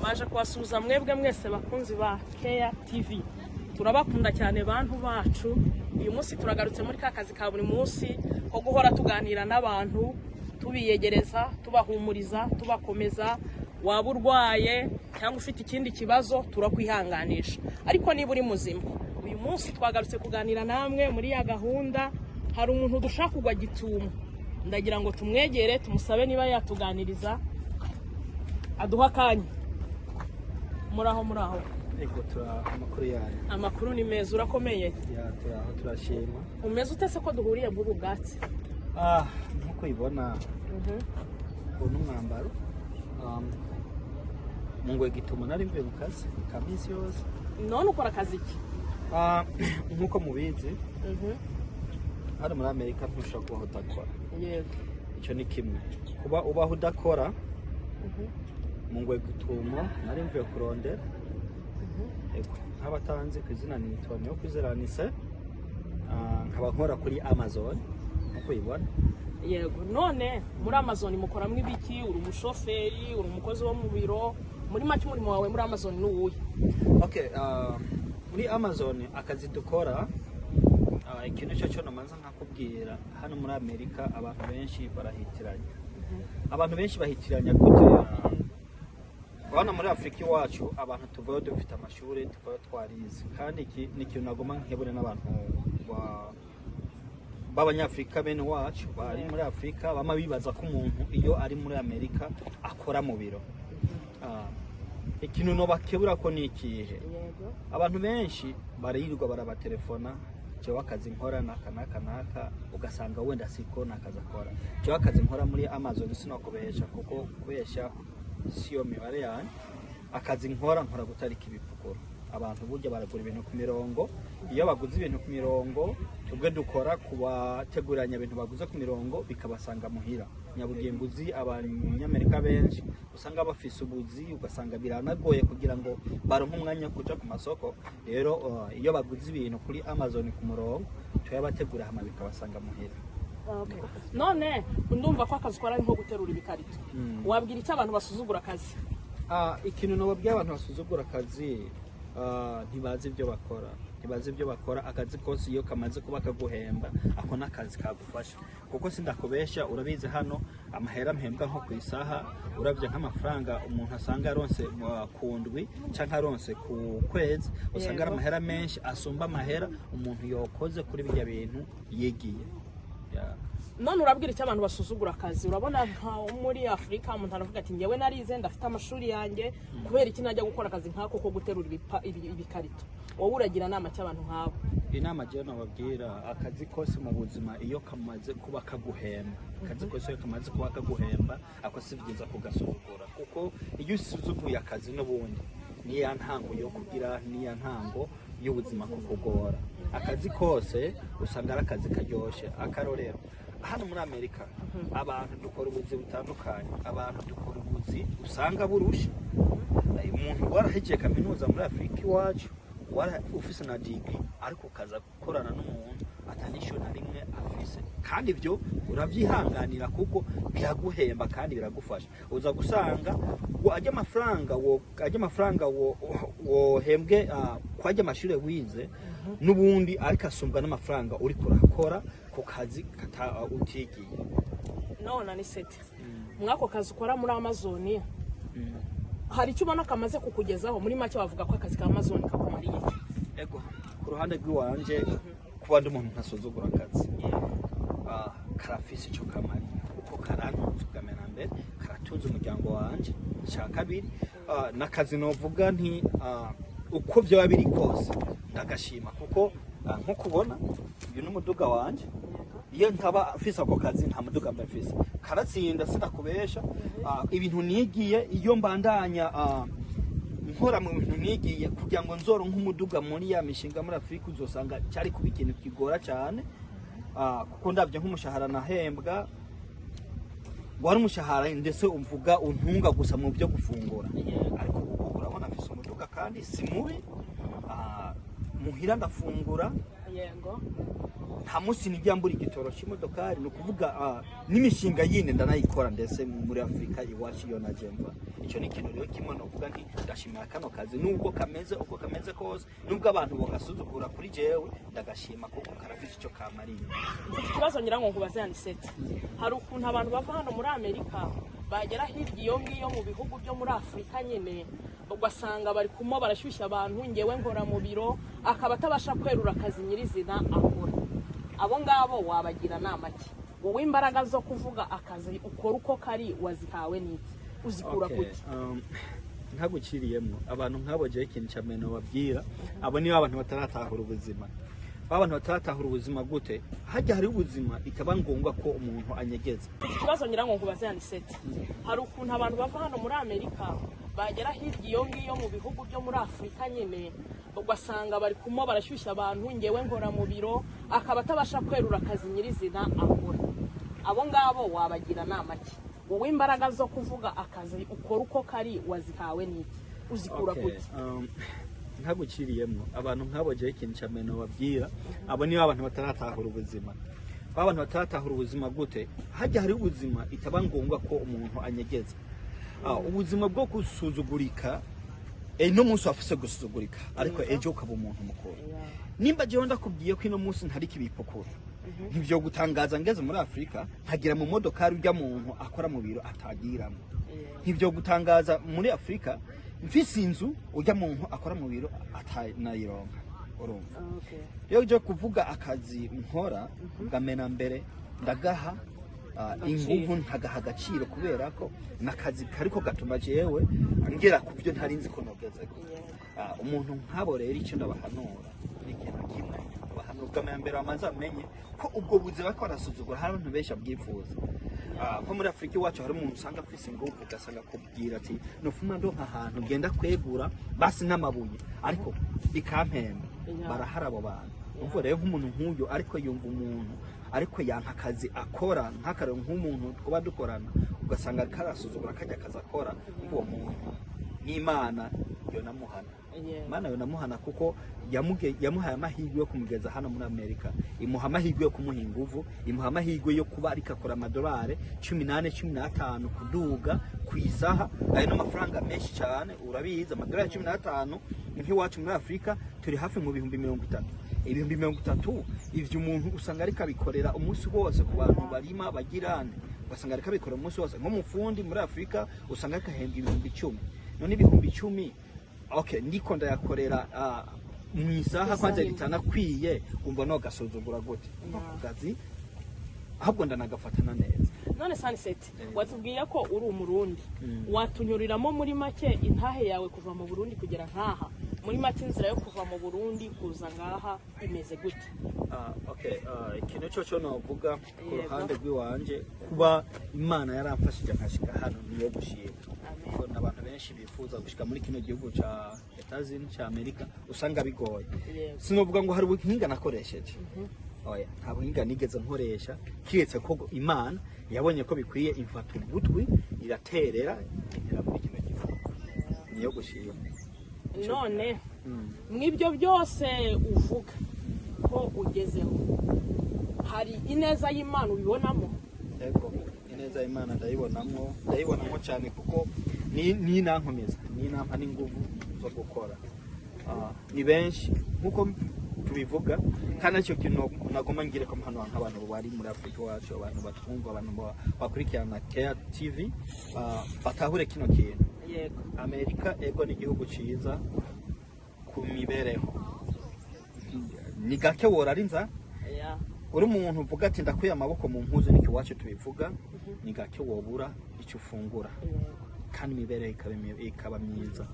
baje kubasuhuza mwebwe mwese bakunzi ba Care TV. Turabakunda cyane bantu bacu. Uyu munsi turagarutse muri ka kazi ka buri munsi ko guhora tuganira n'abantu, tubiyegereza, tubahumuriza, tubakomeza. Waba urwaye cyangwa ufite ikindi kibazo turakwihanganisha, ariko niba uri muzima. Uyu munsi twagarutse kuganira namwe muri ya gahunda. Hari umuntu dushaka kugwa gitumo, ndagira ngo tumwegere tumusabe niba yatuganiriza, aduha kanya. Muraho ego amakuru yayo. Amakuru ni meza, urakomeye? Ya turashima. Umeze utese ko duhuriye muri ubwatsi? Nkuko ibona uno mwambaro mungwe gituma nari mvuye mu kazi ka minsi yose. None ukora akazi ki? Nkuko mubizi hano muri Amerika ntushobora kubaho udakora. Yego. Icyo ni kimwe. Kuba ubaho udakora mungwe gituma nari mvuye kurondera. Ego nk'abatanze ku izina ni Antonio Kwizeranise, nkaba nkora kuri Amazon nkuko ibona. Yego. None muri Amazon mukoramwe ibiki? Uri umushoferi, uri umukozi wo mu biro? Muri make umurimo wawe muri Amazon ni uwuhe? Okay, muri Amazon akazi dukora ikintu cyo namanza nkakubwira, hano muri Amerika abantu benshi barahitiranya. Abantu benshi bahitiranya gute? Bana muri Afrika iwacu abantu tuvayo dufite amashuri, tuvayo twarize, kandi iki ni ikintu nagoma nkebure n'abantu b'abanyafrika bene wacu bari muri Afrika bama bibaza ko umuntu iyo ari muri Amerika akora mu biro. Ikintu no bakebura ko ni ikihe? Abantu benshi baririrwa barabatelefona, cyo akazi nkora naka ugasanga wenda siko nakaza akora. Cyo akazi nkora muri Amazon sinakubesha kuko kubesha siyo mibare yani. Akazi nkora gutarika ibipukuro. Abantu burya baragura ibintu ku mirongo. Iyo baguze ibintu ku mirongo, tubwe dukora kubateguranya ibintu baguze ku mirongo bikabasanga muhira. Nyabugenguzi abanyamerika benshi usanga bafise ubuzi, ugasanga biranagoye kugira ngo baronke umwanya kuja ku masoko. Rero iyo baguze ibintu kuri Amazon ku murongo, tuyabategura hama bikabasanga muhira. Okay. None ndumva ko akazi ukora nko guterura ibikarito. Wabwira icyo abantu basuzugura akazi? Ikintu no babwiye abantu basuzugura akazi, ntibazi ibyo bakora. Akazi kose iyo kamaze kuba kaguhemba, ako nakazi kagufasha. Kuko sindakubesha, urabize hano amahera mpembwa nko ku isaha, uravye nk'amafaranga umuntu asanga yaronse ku ndwi canka aronse ku kwezi, usanga ari amahera menshi asumba amahera umuntu yokoze kuri bijya bintu yegiye. None urabwira icyo abantu basuzugura akazi? Urabona nka muri Afrika umuntu aravuga ati ngewe narize ndafite amashuri yanjye, kubera iki najya gukora akazi nkako ko guterura ibikarito? Wowe uragira nama cy'abantu nkabo? Inama je nababwira, akazi kose mu buzima iyo kamaze kuba kaguhemba, akazi kose iyo kamaze kuba kaguhemba, ako sivyiza kugasuzugura, kuko iyo usuzuguye akazi n'ubundi niya ntango yo kugira, niya ntango y'ubuzima kukugora. Akazi kose usanga ari akazi karyoshe. Akarorero hano muri Amerika abantu dukora ubuzi butandukanye, abantu dukora ubuzi usanga burusha. Umuntu warahejeje kaminuza muri Afrika iwacu, wara ufise na degree, ariko kaza gukorana n'umuntu atanisho na rimwe afise, kandi ibyo urabyihanganira kuko biraguhemba kandi biragufasha. Uza gusanga ajya amafaranga wo hembwe kwajya amashuri wize n'ubundi ariko asumbwa n'amafaranga uri kurakora ku kazi utigiye. None ni sete mwako kazi ukora muri Amazon, hari icyo ubona kamaze kukugezaho? Muri make bavuga ko akazi ka Amazon kakumariye? Ego ku ruhande rw'iwanje, kuba ndi umuntu ntasuzugura akazi, karafise icyo kamari kuko karantunze ukamena mbere, karatunze umuryango wanje. Cya kabiri n'akazi novuga nti uko byaba biri kose ndagashima, kuko nko kubona uyu n'umuduga wanje, iyo ntaba mfise ako kazi nta muduga mba mfise. Karatsinda sinakubesha, ibintu nigiye iyo mbandanya nkora mu bintu nigiye kugira ngo nzoro nk'umuduga muri ya mishinga muri Afrika, uzosanga cyari kuba ikintu kigora cyane, kuko ndavye nk'umushahara nahembwa wari umushahara ndetse umvuga untunga gusa mu byo gufungura. Ariko ubu urabona mfise umuduga kandi si mubi, muhira ndafungura. Yego. Nta munsi nijya mbura igitoro cy'imodokari, no kuvuga n'imishinga yindi ndanayikora ndetse muri Afrika iwacu yo najemva. icyo ni ikintu rero kimwe novuga nti ndashimira kano kazi nubwo kameze uko kameze kose, nubwo abantu bogasuzugura kuri jewe ndagashima kuko karafite icyo kamariye. Iki kibazo ngira ngo nkubaze Anisete, hari ukuntu abantu bava hano muri Amerika bagera hirya iyo ngiyo mu bihugu byo muri Afurika nyine ugasanga bari kumo barashyushya abantu, ngewe nkora mu biro akaba atabasha kwerura akazi nyirizina akora. Abo ngabo wabagira nama ki? Wowe imbaraga zo kuvuga akazi ukora uko kari wazihawe n'iki? Uzikura kuki? Ntaguciriyemo abantu nk'abo je ikintu cyameno babwira abo ni abantu bataratahura ubuzima. Abantu bataratahura ubuzima gute? Hajya hari ubuzima ikaba ngombwa ko umuntu anyegeza. Iki kibazo ngira ngo nkubaze Anisete, hari ukuntu abantu bava hano muri Amerika bagera hirya iyo ngiyo mu bihugu byo muri Afurika nyine ugasanga bari kumo barashyushya abantu, ngewe nkora mu biro akaba atabasha kwerura akazi nyirizina akora. Abo ngabo wabagira nama ki? Wowe imbaraga zo kuvuga akazi ukora uko kari wazihawe n'iki? Uzikura kuki? Ntaguciriyemo abantu nk'abo je ikintu cyameno babwira abo ni abantu bataratahura ubuzima. Abantu bataratahura ubuzima gute? Hajya hari ubuzima ikaba ngombwa ko umuntu anyegeza. Ubuzima bwo gusuzugurika no munsi wafise gusuzugurika ariko ejo ukaba umuntu mukuru. Nimba je ndakubwiye ko ino munsi ntari kibipokuru nivyo gutangaza ngeze muri Afrika nkagira mu modoka rujya muntu akora mu biro atagiramo. Nivyo gutangaza muri Afrika mfise inzu ujya muntu akora mu biro atanayironka. Urumva yo je kuvuga akazi nkora ngamena mbere ndagaha inguvu ntagaha agaciro kubera ko nakazi kariko gatuma jewe ngera kuvyo ntari nzi ko nogeze. Umuntu nk'abo rero icyo ndabahanura n'ikintu kimwe bahanurwa mbere amaze amenye ko ubwo buzima ko arasuzugura hari abantu benshi abwifuza. Nko muri Afrika iwacu hari umuntu usanga afise inguvu ugasanga kubwira ati nofuma ndo ahantu genda kwegura basi n'amabuye ariko ikampemba. Barahara abo bantu. Umva rero nk'umuntu nk'uyo ariko yumva umuntu ariko yanka akazi akora nk'akaro nk'umuntu kuba dukorana ugasanga karasuzugura kajya akazi akora, uwo muntu n'Imana yo namuhana. Imana yo namuhana kuko yamuhaye amahirwe yo kumugeza hano muri Amerika, imuha amahirwe yo kumuha inguvu, imuha amahirwe yo kuba ariko akora amadolari 18-15 kuduga ku isaha. Ayo n'amafaranga menshi cyane urabizi, amadolari 15 nk'iwacu muri Afrika turi hafi mu bihumbi 30. Ibihumbi 30 ivyo umuntu usanga ariko abikorera umunsi wose ku bantu barima bagirane, basanga ariko abikora umunsi wose. Nko mufundi muri Afrika usanga ariko ahembwa ibihumbi 10. None ibihumbi 10 ndiko ndayakorera mu isaha kwanza litana kwiye umva no gasuzugura gute kazi ahubwo ndanagafatana neza. None Anisete, watubwiye ko uri umurundi, watunyuriramo muri make intahe yawe kuva mu Burundi kugera nkaha, muri make inzira yo kuva mu Burundi kuza ngaha imeze gute? Ikintu cyo navuga ku ruhande rw'iwanje kuba Imana yaramfashije nkashika hano niyo gushima. Ko n'abantu benshi bifuza gushika muri kino gihugu ca Etazini ca Amerika usanga bigoye. Sinovuga ngo hari ubuhinga nakoresheje. Oya, nta buhinga nigeze nkoresha kiretse ko Imana yabonye ko bikwiye imfata ubutwi iraterera intera muri kino gihugu. Niyo gushima. None mwibyo byose uvuga ko ugezeho hari ineza y'Imana ubibonamo? Yego, ineza y'Imana ndayibonamo cyane kuko ni nankomeza, ni nampa n'inguvu zo gukora. Ni benshi nkuko tubivuga kandi cyo kintu nagoma ngire ko hano nk'abantu bari muri Afrika wacu, abantu batwumva, abantu bakurikirana Care TV batahure kino kintu. Yego, Amerika ego ni igihugu ciza ku mibereho, ni gake worarinza. Uri umuntu uvuga ati ndakwiye amaboko mu mpuzu niki wacu tubivuga, ni gake wobura icyo ufungura kandi imibereho ikaba myiza.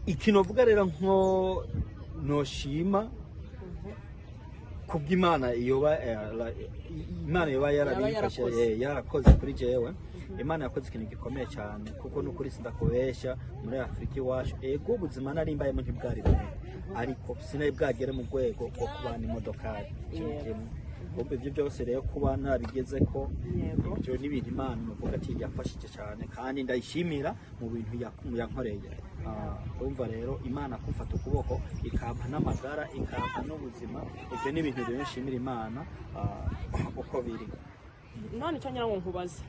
Ikintu uvuga rero nko noshima kubw'Imana Imana yoba yarabifashe yarakoze kuri jewe. Imana yakoze ikintu gikomeye cyane kuko n'ukuri sindakubesha muri Afrika iwacu ego ubuzima nari mbayemo ntibwari bumwe ariko sinari bwagere mu rwego rwo kubana imodokari. Ubwo ibyo byose rero kuba nabigeze ko ibyo n'ibintu Imana uvuga ati yafashije cyane kandi ndayishimira mu bintu yankoreye. Urumva rero Imana kumfata ukuboko ikampa n'amagara ikampa n'ubuzima, ibyo n'ibintu rero nshimira Imana uko biri. None cyo ngira ngo nkubaze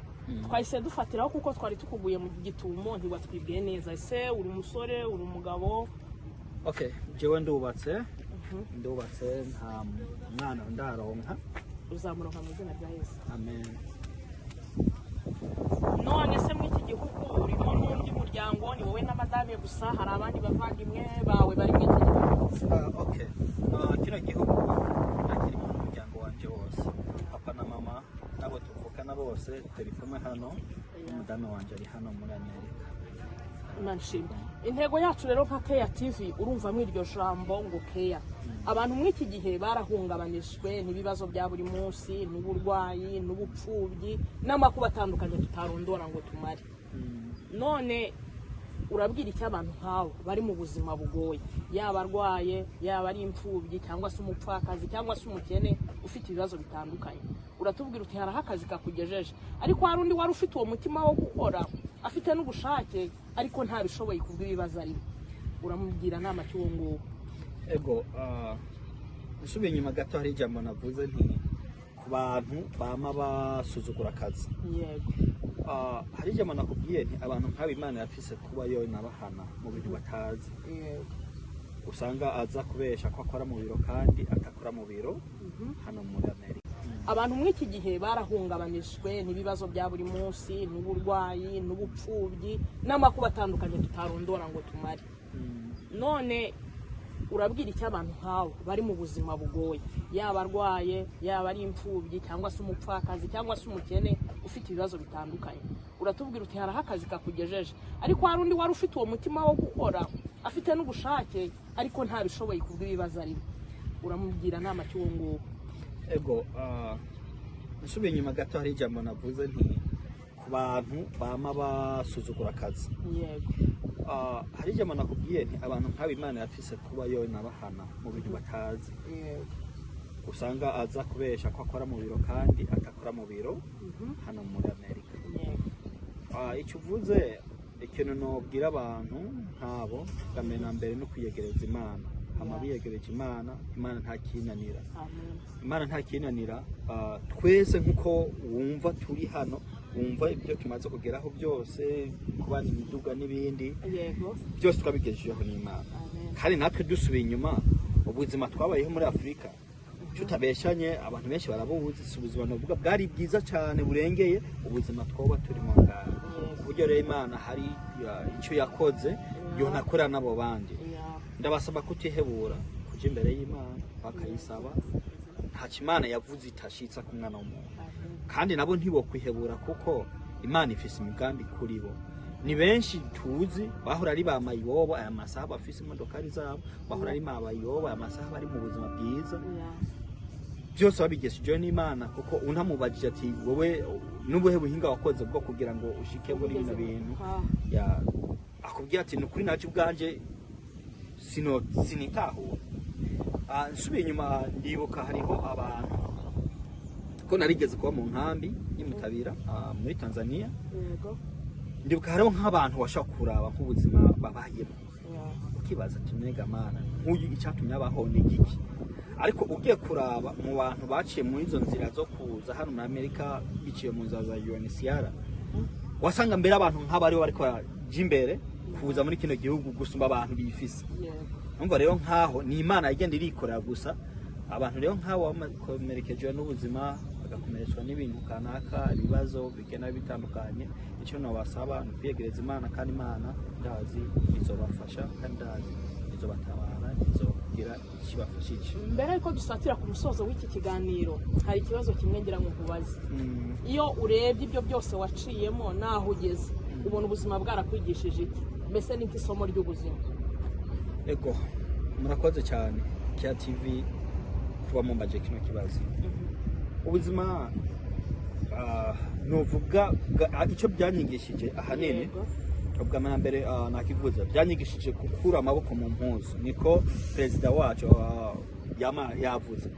twahise dufatiraho kuko twari tukuguye mu gitumo ntiwatwibwiye neza. Ese uri umusore, uri umugabo? Okay, jewe ndubatse nta mwana ndaronka. Uzamuronka mu izina rya Yesu. Amen. None se mu iki gihugu urimo n'undi muryango, ni wowe na madame gusa, hari abandi bavandimwe bawe bari mu iki gihugu? Okay, kino gihugu nakirimo n'umuryango wanje wose, papa na mama nabo tuvukana bose turi kumwe hano, n'umudamu wanje ari hano muri Amerika. Imana ishimwe. Intego yacu rero nka Keya TV, urumva mw'iryo jambo ngo Keya, abantu mw'iki gihe barahungabanijwe n'ibibazo bya buri munsi, n'uburwayi, n'ubupfubyi, n'amakuba atandukanye tutarondora ngo tumare. None urabwira iki abantu nkawe bari mu buzima bugoye, yaba arwaye, yaba ari imfubyi, cyangwa se umupfakazi, cyangwa se umukene ufite ibibazo bitandukanye? Uratubwira uti haraho akazi kakugejeje, ariko hari undi wari ufite uwo mutima wo gukora, afite n'ubushake, ariko ntabishoboye kubw'ibibazo arimo. Uramubwira nama cy'uwo nguwo? Ego, usubiye inyuma gato hari ijambo navuze nti ku bantu bama basuzugura akazi. Yego. Hari ijambo nakubwiye nti abantu nk'abo Imana yafise kuba yo nabahana mu bintu batazi. Yego. Usanga aza kubesha ko akora mu biro kandi atakora mu biro hano muri Amerika. Abantu mw'iki gihe barahungabanijwe n'ibibazo bya buri munsi, n'uburwayi, n'ubupfubyi, n'amakuba atandukanye tutarondora ngo tumare. None urabwira iki abantu nkawe bari mu buzima bugoye, yaba arwaye, yaba ari imfubyi, cyangwa se umupfakazi, cyangwa se umukene ufite ibibazo bitandukanye? Uratubwira uti haraho akazi kakugejeje, ariko hari undi wari ufite uwo mutima wo gukora, afite n'ubushake, ariko ntabishoboye kubw'ibibazo arimo. Uramubwira nama cy'uwo nguwo? Ego, usubiye inyuma gato hari ijambo navuze nti ku bantu bama basuzugura akazi. Yego. Hari ijambo nakubwiye nti abantu nk'abo Imana yafise kuba yo nabahana mu bintu batazi. Yego. Usanga aza kubesha ko akora mu biro kandi atakora mu biro hano muri Amerika. Yego. Icyo uvuze ikintu nobwira abantu nk'abo bamena mbere no kwiyegereza Imana. Biyegereje Imana, Imana nta kinanira. Imana nta kinanira. Twese nkuko wumva turi hano, wumva ibyo tumaze kugeraho byose, kubana imiduga n'ibindi, Yego. byose twabigejejeho n'Imana. Kandi natwe dusubiye inyuma, ubuzima twabayeho muri Afurika tutabeshanye, abantu benshi barabuzi, si ubuzima navuga bwari bwiza cyane burengeye ubuzima twoba turimo ngaho. Uburyo rero Imana hari icyo yakoze yonakora nabo bandi. Ndabasaba kutihebura, kuja imbere y'Imana bakayisaba, nta kimana yavuze itashitsa ku mwana w'umuntu. Kandi nabo ntibo kwihebura kuko Imana ifise imigambi kuri bo. Ni benshi tuzi bahora ari ba mayibobo aya masaha bafise imodokari zabo, bahora ari mayibobo aya masaha bari mu buzima bwiza. Byose babigesheje n'Imana kuko unamubajije ati wowe nubuhe buhinga wakoze bwo kugira ngo ushike muri bino bintu, akubwira ati nukuri nacu bwanje sinitahura. Nsubiye inyuma ndibuka hariho abantu ko narigeze kuba mu nkambi y'Imutabira muri Tanzania. Yego. Ndibuka hariho nk'abantu washaka kuraba nk'ubuzima babayemo, ukibaza ati mbega Mana nk'uyu icyatumye abaho ni iki? Ariko ugiye kuraba mu bantu baciye muri izo nzira zo kuza hano muri Amerika biciye mu nzira za UNHCR, wasanga mbere abantu nk'abari bari kwaje imbere kuza muri kino gihugu gusumba abantu bifise. Numva rero nkaho ni Imana igenda irikorera gusa. Abantu rero nkaho bakomerekejwe n'ubuzima, bagakomeretswa n'ibintu kanaka, ibibazo bigena bitandukanye, icyo nabasaba ni kwiyegereza Imana, kandi Imana ndazi izobafasha, kandi ndazi izobatabara, izogira ikibafashije. Mbere yuko dusatira ku musozo w'iki kiganiro, hari ikibazo kimwe ngira ngo nkubaze. Iyo urebye ibyo byose waciyemo naho ugeze, ubona ubuzima bwarakwigishije iki? Mbese ni nk'isomo ry'ubuzima? Ego, murakoze cyane Keya TV kuba mumbaje kino kibazo. Ubuzima novuga icyo byanyigishije ahanini, ubwa mbere nakivuza byanyigishije gukura amaboko mu mpuzu. Niko perezida wacu yavuze.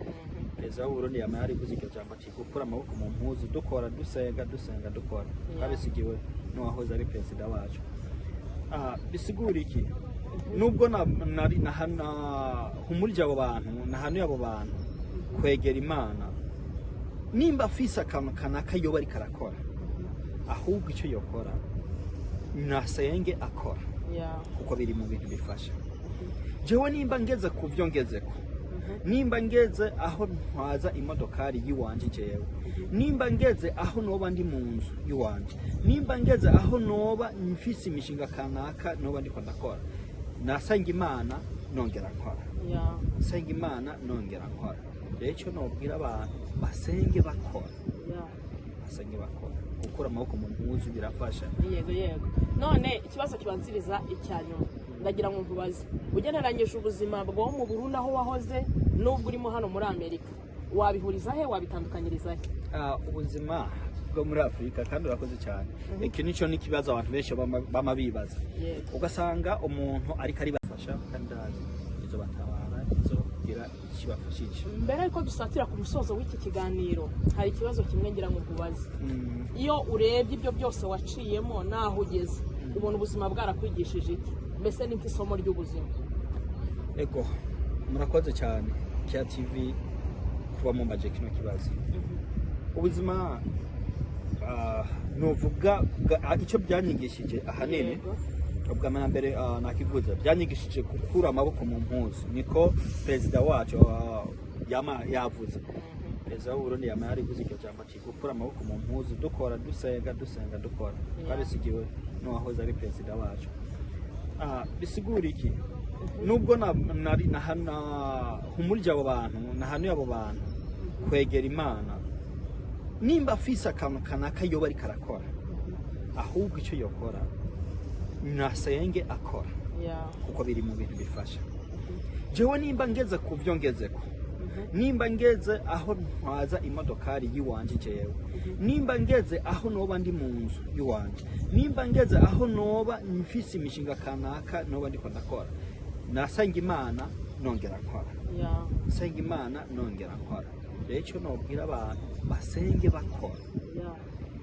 Perezida w'u Burundi yari kuvuze icyo jambo ati gukura amaboko mu mpuzu, dukora dusenga dukora. Kabisigiwe n'uwahoze ari perezida wacu. Bisigura iki? Nubwo nari humurije abo bantu, nahanuye abo bantu kwegera Imana, nimba afise akantu kanaka yo bari karakora, ahubwo icyo yokora nasenge akora yeah. kuko biri mu bintu bifasha. Jewe nimba ngeze ku byo ngezeko, nimba ngeze aho ntwaza imodokari yiwanje jewe, nimba ngeze aho noba ndi mu nzu yiwanje, nimba ngeze aho noba mfise imishinga kanaka noba ndiko ndakora, nasenga Imana nongera nkora. Yeah. Senga Imana nongera nkora. Rero nobwira abantu basenge bakora. Yeah. Basenge bakora. Gukura amaboko mu mpuzu birafasha. Yego yego. None ikibazo kibanziriza icyanyuma. Ndagira ngo nkubaze. Ugeneranyije ubuzima bwo mu Burundi aho wahoze n'ubwo urimo hano muri Amerika. Wabihuriza he, wabitandukanyiriza he? Ubuzima bwo muri Afrika kandi urakoze cyane. Iki nico nikibazo abantu benshi bama bibaza. Ugasanga umuntu ariko ari bafasha kandi izo batabara izo kugira ikibafashije. Mbere yuko dusatira ku musozo w'iki kiganiro, hari ikibazo kimwe ngira ngo nkubaze. Iyo urebye ibyo byose waciyemo naho ugeze, ubona ubuzima bwarakwigishije iki? Mbese ni nk'isomo ry'ubuzima. Ego murakoze cyane Kaya TV kuba mu mbaje kino kibazo. Ubuzima novuga icyo byanyigishije ahanene ubwa mbere nakivuze byanyigishije gukura amaboko mu mpuzu, niko perezida wacu yama yavuze. Perezida w'u Burundi yama yarivuze icyo jambo ati gukura amaboko mu mpuzu, dukora dusenga dukora. Babisigiwe n'uwahoze ari perezida wacu. Bisigura iki? Nubwo nari nahana humurije abo bantu, nahanuye abo bantu kwegera Imana, nimba afise akantu kanaka yoba ari karakora, ahubwo icyo yokora nasenge akora. Yeah. Kuko biri mu bintu bifasha. Jewe nimba ngeze ku byo ngezeko, nimba ngeze aho ntwaza imodokari yiwanje jewe, nimba ngeze aho noba ndi mu nzu yiwanje, nimba ngeze aho noba mfise imishinga kanaka noba ndiko ndakora, nasenga Imana nongera nkora. Yeah. Senga Imana nongera nkora. Rero nobwira abantu basenge bakora. Yeah.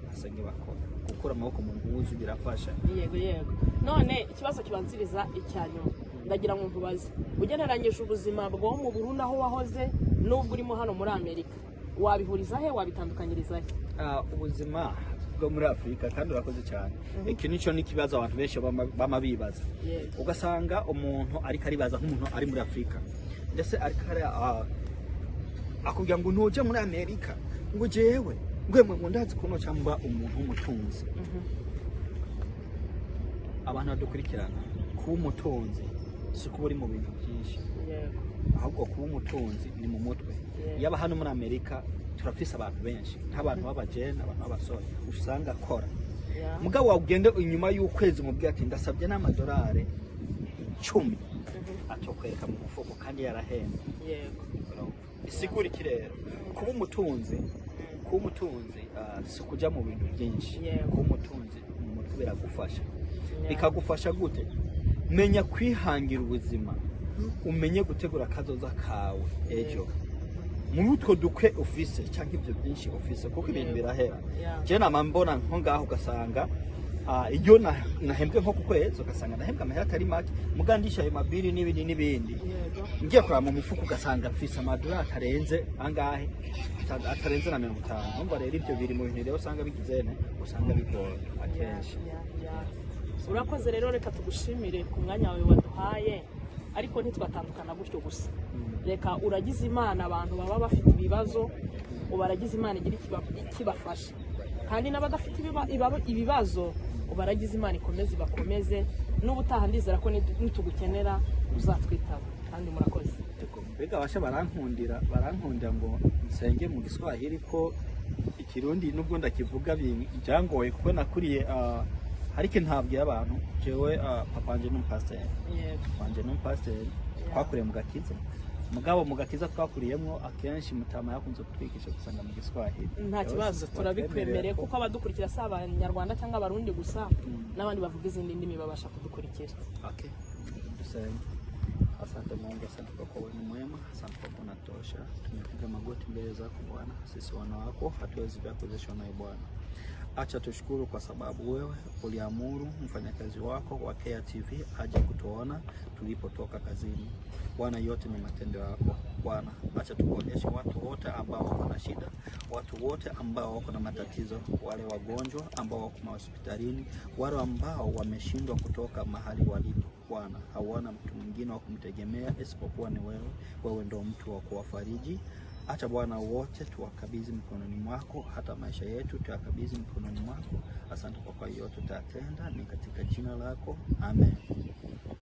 Basenge bakora. Gukura amaboko mu mpuzu birafasha. Yego yego. None ikibazo kibanziriza icyanyuma. Ndagira ngo nkubaze. Ugeneranyije ubuzima bwo mu Burundi aho wahoze n'ubwo urimo hano muri Amerika. Wabihuriza he, wabitandukanyiriza he? Ubuzima bwo muri Afrika kandi urakoze cyane. Iki nico nikibazo abantu benshi bama bibaza. Ugasanga umuntu ariko aribaza nk'umuntu ari muri Afrika. Ndetse ariko akubwira ngo nuje muri Amerika ngo jewe ngwemwe ndazi kuno cyamba umuntu umutunzi. Abantu badukurikirana kuba umutunzi si kuba uri mu bintu byinshi, ahubwo kuba umutunzi ni mu mutwe. Yaba hano muri Amerika turafise abantu benshi nk'abantu b'abajene, abantu b'abasore usanga akora. Mugabo wagende inyuma y'ukwezi mubwira ati ndasabye n'amadolari 10 atokwereka mu mufuko kandi yarahembwe. Bisigura iki rero? Kuba umutunzi si kujya mu bintu byinshi. Kuba umutunzi mu mutwe biragufasha. Bikagufasha gute? Menya kwihangira ubuzima, umenye gutegura akazoza kawe ejo. Muri utwo dukwe ufise cyangwa ibyo byinshi ufise kuko ibintu birahera. Je namambona nko ngaho ugasanga iyo nahembwe nko ku kwezi ugasanga nahembwe amahera atari make, mugandisha ayo mabiri n'ibindi. Ngiye kuraba mu mifuko ugasanga mfise amadolari atarenze angahe, atarenze na 50. Numva rero ibyo biri mu bintu rero usanga bigizene, usanga bigoye akenshi. Urakoze rero, reka tugushimire ku mwanya wawe waduhaye, ariko ntitwatandukana gutyo gusa. Reka uragize Imana abantu baba bafite ibibazo, ubaragize Imana igira ikibafasha, kandi n'abadafite ibibazo ubaragize Imana ikomeze bakomeze, n'ubutaha ndizera ko nitugukenera uzatwitaba. Kandi murakoze. Mbega basha barankundira ngo nsenge mu Giswahili ko Ikirundi nubwo ndakivuga byangoye kuko nakuriye harike ntabwiye abantu. Jewe papa wanje n'umupasiteri. Wanje n'umupasiteri twakuriye mu Gakiza. Mugabo mu Gakiza twakuriyemo akenshi mutama yakunze kutwigisha gusanga mu Giswahili. Nta kibazo turabikwemereye kuko abadukurikira si Abanyarwanda cyangwa Abarundi gusa, n'abandi bavuga izindi ndimi babasha kudukurikira. Okay. Dusenge. Asante Mungu, asante kwa kuwa ni mwema, asante kwa kuwa unatosha. Tumepiga magoti mbele zako Bwana, sisi wana wako hatuwezi kuwezeshwa nawe Bwana. Acha tushukuru kwa sababu wewe uliamuru mfanyakazi wako wa Care TV aje kutuona tulipotoka kazini. Bwana, yote ni matendo yako. Bwana, acha tukuonyeshe watu wote ambao wako na shida, watu wote ambao wako na matatizo, wale wagonjwa ambao wako hospitalini, wale ambao wameshindwa kutoka mahali walipo. Bwana, hawana mtu mwingine wa kumtegemea isipokuwa ni wewe. Wewe ndio mtu wa kuwafariji. Acha Bwana wote tuwakabidhi mikononi mwako, hata maisha yetu tuyakabidhi mikononi mwako. Asante kwa yote utatenda, ni katika jina lako. Amen.